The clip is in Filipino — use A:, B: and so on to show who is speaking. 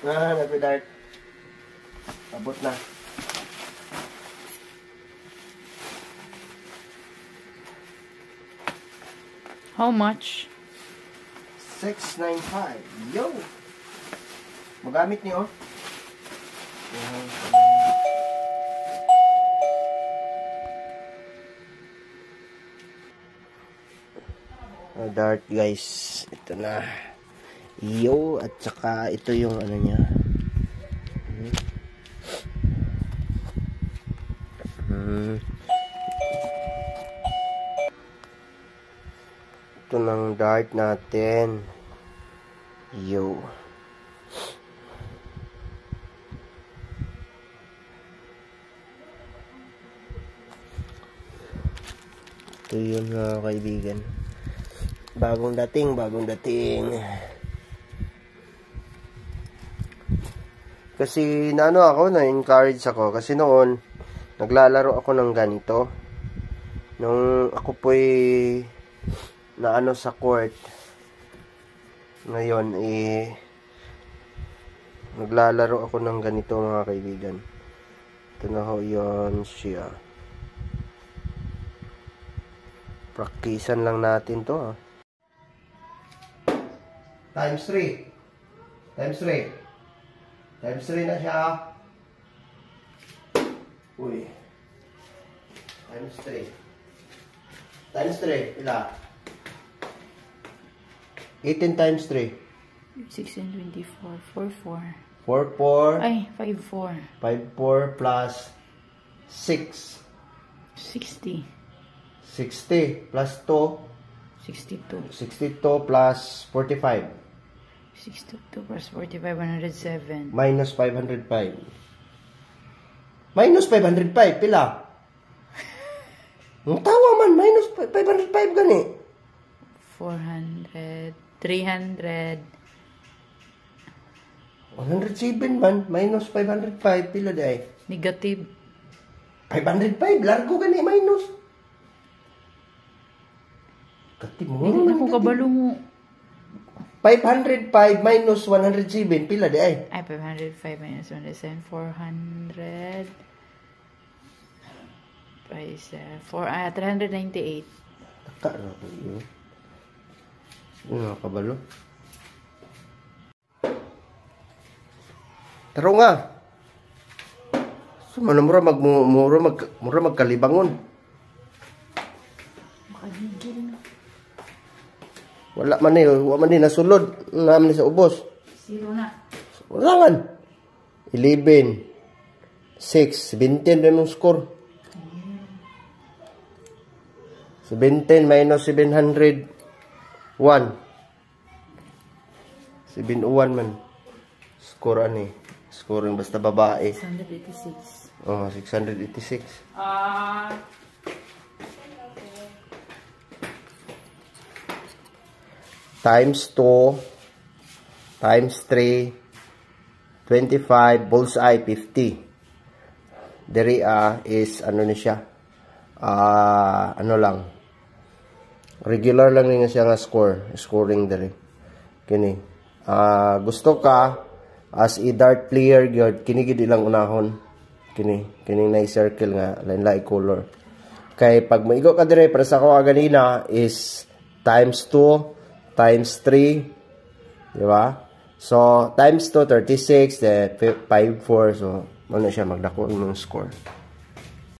A: Nagpi-dart. Abot na.
B: How much?
A: 695. Yo! Magamit niyo. Dart guys. Ito na. Yo! At saka ito yung ano niya. Ito ng dart natin. Yo. Ito yun mga kaibigan. Bagong dating. Kasi na-encourage ako. Kasi noon, naglalaro ako ng ganito. Nung ako po'y sa court. Ngayon, naglalaro ako ng ganito mga kaibigan. Ito na ho yun siya. Praktisan lang natin to. Times 3. Times 3 na siya. Uy. Times 3. Times 3. Ila? 18 times 3.
B: 6 and 24. 4, 4.
A: 4, 4.
B: Ay, 5, 4.
A: 5, 4 plus 6.
B: 60.
A: 60 plus 2.
B: 62.
A: 62 plus 45.
B: 62 plus 45, 107.
A: Minus 505. Minus 505, pila? Ang tawa man, minus 505 gani.
B: 400. 300.
A: 107 man, minus 505, pila day?
B: Negative.
A: 505, largo gani, minus. Kati mo.
B: Hindi na ko kabalo mo.
A: 505 minus 107, pila day?
B: Ay, 505 minus 107. 400. 398.
A: Taka na ko yun. Kabalo. Taro nga. Sumanamura magkalibangon.
B: Makagigil na.
A: Wala man nasulod. Naman sa ubos.
B: 0 na.
A: Walangan. 11. 6. 17 na yung score. 17 minus 700. 1. 701 man. Score ani. Score yung basta babae.
B: 686.
A: Oh, 686. Times 2 times 3 25 bullseye 50. Dere is ano ni siya? Lang. Regular lang niya siya nga scoring dere. Kini. Gusto ka as a dart player gyud kini gid ilang unahon. Kini na circle nga lain-lain color. Kay pag maigo ka dire para sa ko ganina is times 2 times 3, di ba? So times 2 36 then 5 4 so ano siya magdako ng score.